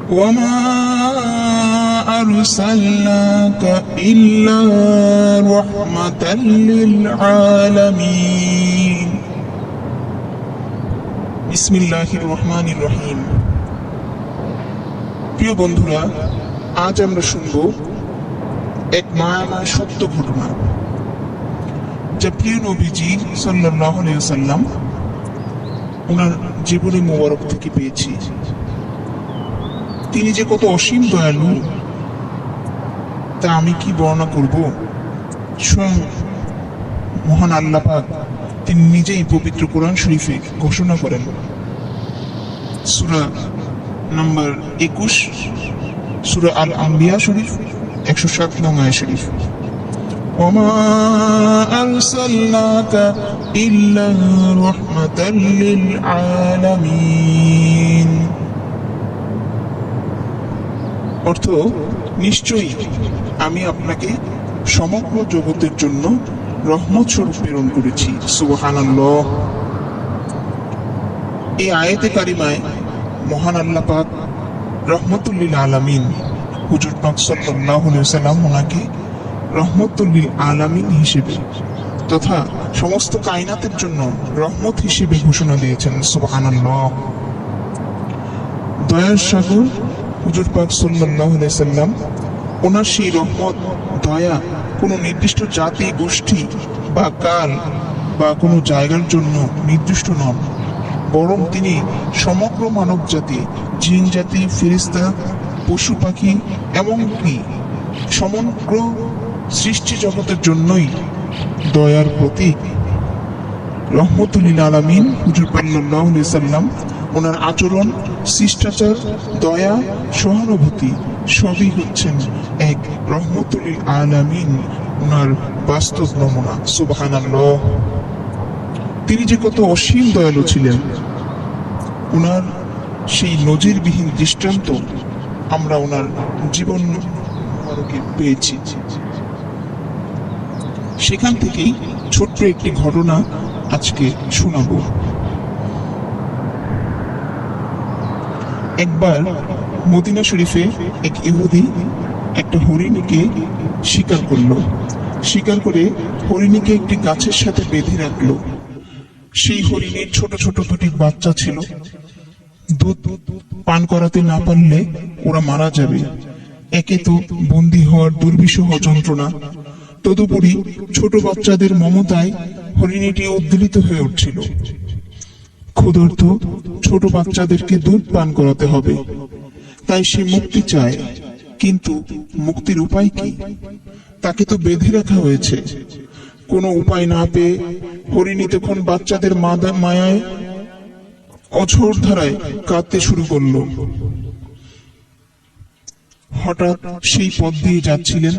وما أرسلناك إلا رحمة للعالمين بسم الله الرحمن الرحيم প্রিয় বন্ধুরা, আজ আমরা শুনব এক মায়াময় সত্য ঘটনা যা প্রিয় নবীজি সাল্লাল্লাহু আলাইহি ওয়াসাল্লাম ওনার জীবনী মোবারক থেকে পেয়েছি। তিনি যে কত অসীম দয়ালু তা আমি কি বর্ণনা করব। স্বয়ং মহান আল্লাহ পাক তিনি নিজেই পবিত্র কোরআন শরীফে ঘোষণা করেন, সূরা নম্বর 21, সূরা আল আম্বিয়া শরীফ 107 নং আয়াত শরীফ, ওমা আরসালনাকা ইল্লা রাহমাতাল লিল আলামিন। অর্থ, নিশ্চয়ই আমি আপনাকে সমগ্র জগতের জন্য রহমত স্বরূপ প্রেরণ করেছি। সুবহানাল্লাহ। এই আয়াতে কারিমায় মহান আল্লাহ পাক রহমতুল লিল আলামিন হুজুর পাক সাল্লাল্লাহু আলাইহি ওয়াসাল্লাম ওনাকে রহমতুল লিল আলামিন হিসেবে তথা সমস্ত কায়নাতের জন্য রহমত হিসেবে ঘোষণা দিয়েছেন। সুবহানাল্লাহ। দয়ার সাগর হুজুর পাক সাল্লাল্লাহু আলাইহি ওয়াসাল্লাম ওনার সেই রহমত দয়া কোনো নির্দিষ্ট জাতি, গোষ্ঠী বা কাল বা কোনো জায়গার জন্য নির্দিষ্ট নন, বরং তিনি সমগ্র মানব জাতি, জিন জাতি, ফেরেশতা, পশু পাখি এমনকি সমগ্র সৃষ্টি জগতের জন্যই দয়ার প্রতীক। রহমতুল লিল আলামিন হুজুর সাল্লাল্লাহু আলাইহি ওয়াসাল্লাম ওনার আচরণ, শিষ্টাচার, দয়া, সহানুভূতি সবই হচ্ছেন এক রহমতুল লিল আলামিন ওনার বাস্তব নমুনা। সুবহানাল্লাহ। তিনি যে কত অসীম দয়ালু ছিলেন, ওনার সেই নজিরবিহীন দৃষ্টান্ত আমরা ওনার জীবন পেয়েছি। সেখান থেকেই ছোট্ট একটি ঘটনা আজকে শোনাবো। একবার মদিনা শরীফে এক ইহুদি একটা হরিণীকে শিকার করলো। শিকার করে হরিণীকে একটি গাছের সাথে বেঁধে রাখলো। সেই হরিণীর ছোট ছোট দুটি বাচ্চা ছিল। দুধ পান করাতে না পারলে ওরা মারা যাবে। একে তো বন্দী হওয়ার দুর্বিষহ যন্ত্রণা, তদুপরি ছোট বাচ্চাদের মমতায় হরিণীটি উদ্বেলিত হয়ে উঠছিল। ক্ষুধার্ত ছোট বাচ্চাদেরকে দুধ পান করাতে হবে, তাই সে মুক্তি চায়। কিন্তু মুক্তির উপায় কি? তাকে তো বেঁধে রাখা হয়েছে। কোনো উপায় না পেয়ে হরিণী তখন বাচ্চাদের মায়ায় অঝোর ধারায় কাঁদতে শুরু করলো। হঠাৎ সেই পথ দিয়ে যাচ্ছিলেন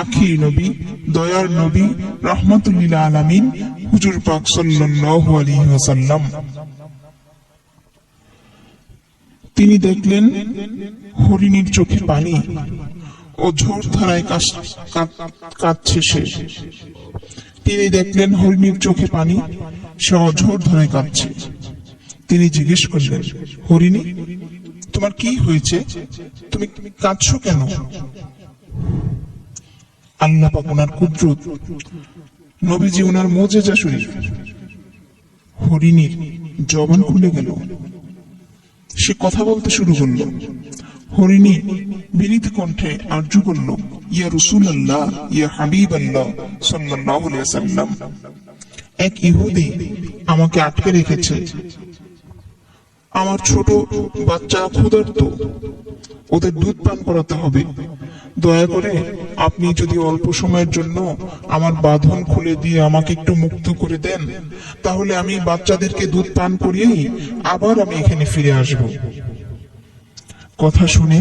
আখির নবী, দয়ার নবী, রহমতুল লিল আলামিন হুজুর পাক সাল্লাল্লাহু আলাইহি ওয়াসাল্লাম। তিনি দেখলেন হরিণীর চোখে পানি, অঝোর ধারায় কাঁদছে সে। তিনি দেখলেন হরিণীর চোখে পানি, সে অঝোর ধারায় কাঁদছে। তিনি জিজ্ঞেস করলেন, হরিণী, তোমার কি হয়েছে? তুমি কাঁদছো কেন? আল্লাহ পাক ওনার কুদরত, নবীজি ওনার মুজিজা শরীফ, হরিণীর জবান খুলে গেল। সে কথা বলতে শুরু করলো। হরিণী বিনীত কণ্ঠে আরজু করল, ইয়া রাসূলুল্লাহ, ইয়া হাবিবাল্লাহ সাল্লাল্লাহু আলাইহি ওয়াসাল্লাম, এক ইহুদি আমাকে আটকে রেখেছে। আমার ছোট বাচ্চা ক্ষুধার্ত, ওদের দুধ পান করাতে হবে। দয়া করে আপনি যদি অল্প সময়ের জন্য আমার বাঁধন খুলে দিয়ে আমাকে একটু মুক্ত করে দেন, তাহলে আমি বাচ্চাদেরকে দুধ পান করিয়েই আবার আমি এখানে ফিরে আসব। কথা শুনে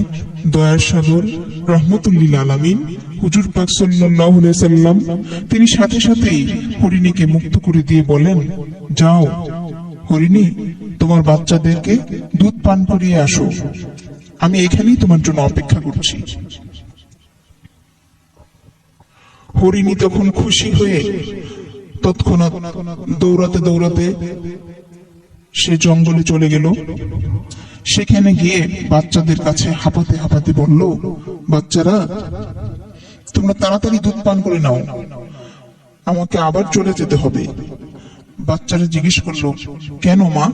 দয়ার সাগর রহমতুল লিল আলামিন হুজুর পাক সাল্লাল্লাহু আলাইহি ওয়াসাল্লাম তিনি সাথে সাথেই হরিণীকে মুক্ত করে দিয়ে বলেন, যাও হরিণী, তোমার বাচ্চাদেরকে দুধ পান করিয়ে আসো, আমি এখানেই তোমার জন্য অপেক্ষা করছি। হরিণী তখন খুশি হয়ে তৎক্ষণাৎ দৌড়াতে দৌড়াতে সে জঙ্গলে চলে গেল। সেখানে গিয়ে বাচ্চাদের কাছে হাঁপাতে হাঁপাতে বলল, বাচ্চারা, তোমরা তাড়াতাড়ি দুধ পান করে নাও, আমাকে আবার চলে যেতে হবে। বাচ্চারা জিজ্ঞেস করলো, কেন মা,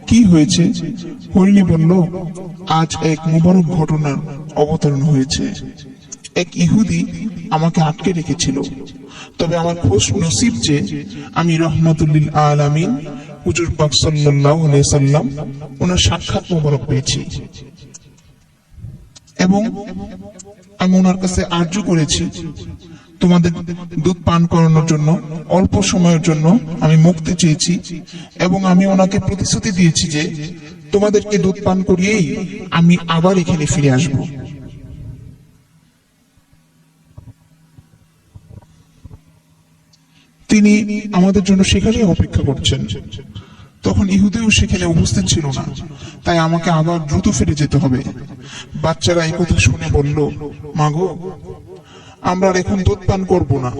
কি হয়েছে? হরিণী বলল, আজ এক মুবারক ঘটনার অবতরণ হয়েছে। এক ইহুদি আমাকে আটকে রেখেছিল, তবে আমার খুশ নসিব যে আমি রহমাতুল্লিল আলামিন হুজুর পাক সাল্লাল্লাহু আলাইহি সাল্লাম ওনার সাক্ষাৎ মোবারক পেয়েছি, এবং আমি ওনার কাছে আরজু করেছি তোমাদের দুধ পান করানোর জন্য। অল্প সময়ের জন্য আমি মুক্তি চেয়েছি, এবং আমি ওনাকে প্রতিশ্রুতি দিয়েছি যে তোমাদেরকে দুধ পান করিয়েই আমি আবার এখানে ফিরে আসব। তিনি আমাদের জন্য সেখানে অপেক্ষা করছেন। তখন ইহুদিও সেখানে উপস্থিত ছিল না, তাই আমাকে আবার দ্রুত ফিরে যেতে হবে। বাচ্চারা এই কথা শুনে বলল, মাগো, আমরা আর এখন দুধ পান করব না,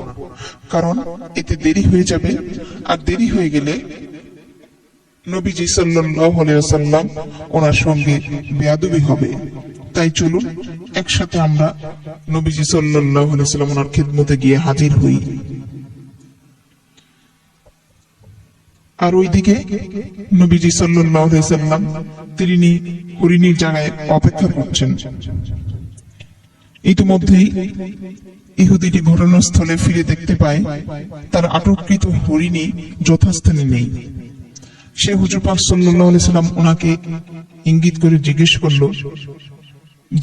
কারণ এতে দেরি হয়ে যাবে, আর দেরি হয়ে গেলে নবীজি সাল্লাল্লাহু আলাইহি ওয়াসাল্লাম ওনার সঙ্গে বেয়াদবি হবে। তাই চলুন একসাথে আমরা নবীজি সাল্লাল্লাহু আলাইহি ওয়াসাল্লাম ওনার খিদমতে গিয়ে হাজির হই। আর ওইদিকে নবীজি সাল্লাল্লাহু আলাইহি ওয়াসাল্লাম তিনি হরিণীর জায়গায় অপেক্ষা করছেন। ইতিমধ্যেই ইহুদিটি ঘটনাস্থলে ফিরে দেখতে পায় তার আটককৃত হরিণী যথাস্থানে নেই। সে হুজুর পাক সাল্লাল্লাহু আলাইহি ওয়াসাল্লাম ওনাকে ইঙ্গিত করে জিজ্ঞেস করলো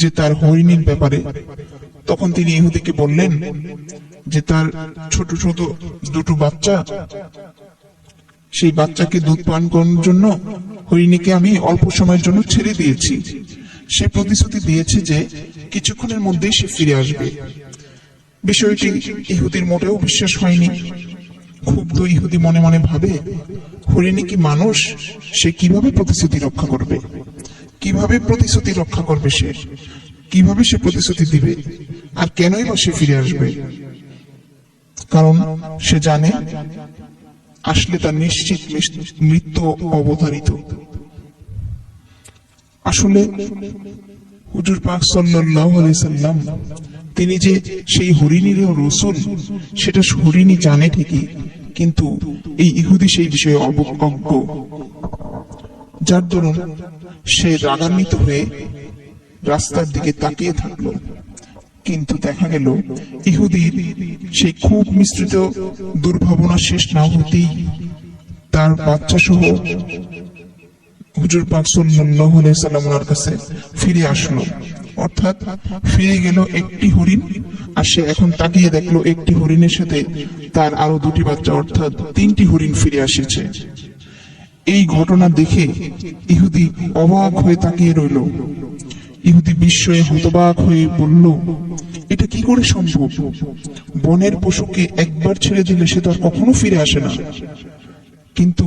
যে তার হরিণীর ব্যাপারে। তখন তিনি ইহুদিকে বললেন যে তার ছোট ছোট দুটো বাচ্চা, সেই বাচ্চাকে দুধ পান করানোর জন্য হরিণীকে আমি অল্প সময়ের জন্য ছেড়ে দিয়েছি। সে প্রতিশ্রুতি দিয়েছে যে কিছুক্ষণের মধ্যেই সে ফিরে আসবে। বিষয়টি ইহুদির মোটেও বিশ্বাস হয়নি। ক্ষুব্ধ ইহুদি মনে মনে ভাবে, হরিণী কি মানুষ? সে কিভাবে প্রতিশ্রুতি রক্ষা করবে? কিভাবে প্রতিশ্রুতি রক্ষা করবে? সে কিভাবে সে প্রতিশ্রুতি দিবে? আর কেনই বা সে ফিরে আসবে? কারণ সে জানে আসলে তার নিশ্চিত মৃত্যু অবধারিত। আসলে হুজুর পাক সাল্লাল্লাহু আলাইহি সাল্লাম তিনি যে সেই হরিণীর রাসূল, সেটা হরিণী জানে ঠিকই, কিন্তু এই ইহুদি সেই বিষয়ে অজ্ঞ, যার দরুন সে রাগান্বিত হয়ে রাস্তার দিকে তাকিয়ে থাকলো। কিন্তু দেখা গেল ইহুদির সেই খুব মিশ্রিত দুর্ভাবনা শেষ না হতেই তার বাচ্চা সহ হুজুর পাক সাল্লাল্লাহু আলাইহি সাল্লামের কাছে ফিরে আসলো। অর্থাৎ ফিরে গেল একটি হরিণ, আর সে এখন তাকিয়ে দেখলো একটি হরিণের সাথে তার আরো দুটি বাচ্চা, অর্থাৎ তিনটি হরিণ ফিরে আসছে। এই ঘটনা দেখে ইহুদি অবাক হয়ে তাকিয়ে রইল। ইহুদি বিস্ময়ে হতবাক হয়ে বলল, এটা কি করে সম্ভব? বনের পশুকে একবার ছেড়ে দিলে সে তো আর কখনো ফিরে আসে না, কিন্তু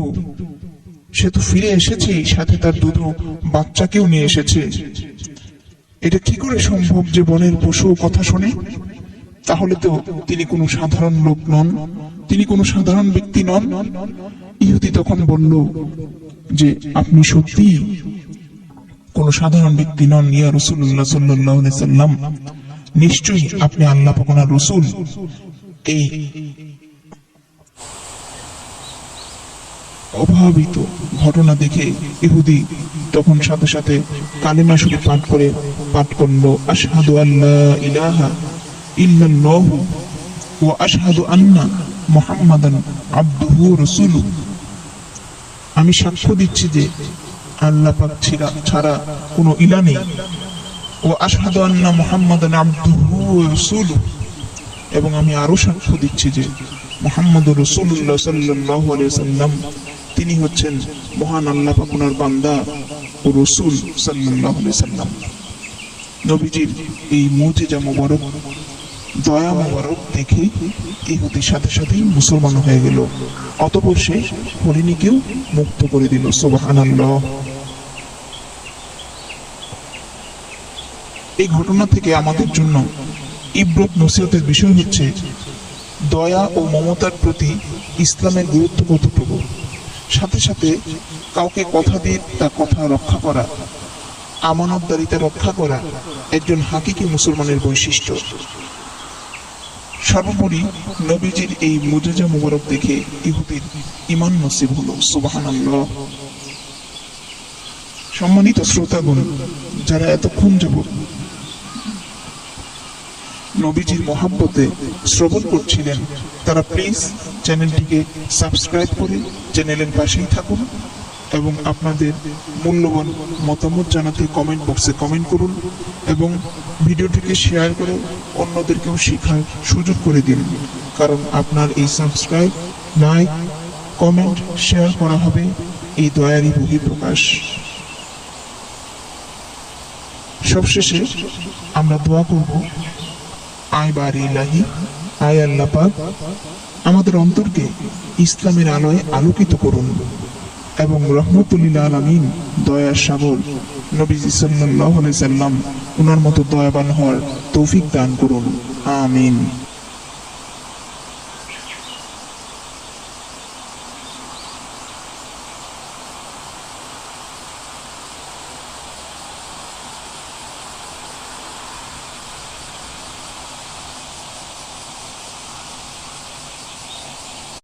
সে তো ফিরে এসেছে, সাথে তার দুটো বাচ্চাকেও নিয়ে এসেছে। এটা কি করে সম্ভব যে বনের পশু কথা শোনে? তাহলে তো তিনি কোনো সাধারণ লোক নন, তিনি কোনো সাধারণ ব্যক্তি নন। ইহুদি তখন বলল যে আপনি সত্যি কোন সাধারণ ব্যক্তি নন, ইয়া রাসূলুল্লাহ সাল্লাল্লাহু আলাইহি সাল্লাম, নিশ্চয়ই আপনি আল্লাহ পাক ওনার রাসূল। এই অভাবিত ঘটনা দেখে ইহুদি তখন সাথে সাথে কালিমা শরীফ পাঠ করলো, আশহাদু আল্লা ইলাহা ইল্লাল্লাহু ওয়া আশহাদু আন্না মুহাম্মাদান আবদুহু ওয়া রাসূলুহু। আমি সাক্ষ্য দিচ্ছি যে আল্লাহ পাক ছাড়া কোনো ইলাহ নেই, ও আশহাদু আন্না মুহাম্মাদান আবদুহু ওয়া রাসূলুহু, এবং আমি আরো সাক্ষ্য দিচ্ছি যে মুহাম্মদুর রাসূলুল্লাহ সাল্লাল্লাহু আলাইহি ওয়াসাল্লাম তিনি হচ্ছেন মহান আল্লাহ পাক ওনার বান্দা ও রাসূল সাল্লাল্লাহু আলাইহি ওয়াসাল্লাম। নবীজির এই মুজিজা মোবারক, দয়া মোবারক দেখে ইহুদির সাথে সাথেই মুসলমান হয়ে গেল। অতঃপর সে হরিণীকেও মুক্ত করে দিল। সুবহানাল্লাহ। এই ঘটনা থেকে আমাদের জন্য ইবরত নসিহতের বিষয় হচ্ছে দয়া ও মমতার প্রতি ইসলামের গুরুত্ব কতটুকু, সাথে সাথে কাউকে কথা দিয়ে তার কথা রক্ষা করা, আমানতদারিতা রক্ষা করা একজন হাকিকি মুসলমানের বৈশিষ্ট্য। সর্বোপরি নবীজির এই মুজিজা মুবারক দেখে ইহুদির ঈমান নসিব হলো। সুবহানাল্লাহ। সম্মানিত শ্রোতাগণ, যারা এতক্ষণ যাবত নবীজির মহাব্বতে শ্রবণ করছিলেন, তারা প্লিজ চ্যানেলটিকে সাবস্ক্রাইব করে চ্যানেলের পাশেই থাকুন এবং আপনাদের মূল্যবান মতামত জানাতে কমেন্ট বক্সে কমেন্ট করুন এবং ভিডিওটিকে শেয়ার করে অন্যদেরকেও শেখার সুযোগ করে দিন, কারণ আপনার এই সাবস্ক্রাইব, লাইক, কমেন্ট, শেয়ার করা হবে এই দয়ারই বহিঃপ্রকাশ। সবশেষে আমরা দোয়া করব, আয় বারি ইলাহি, আয় আল্লাহ পাক, আমাদের অন্তরকে ইসলামের আলোয় আলোকিত করুন এবং রহমতুল্লিল আলামিন দয়ার সাগর নবীজি সাল্লাল্লাহু আলাইহি সাল্লাম ওনার মতো দয়াবান হওয়ার তৌফিক দান করুন। আমিন।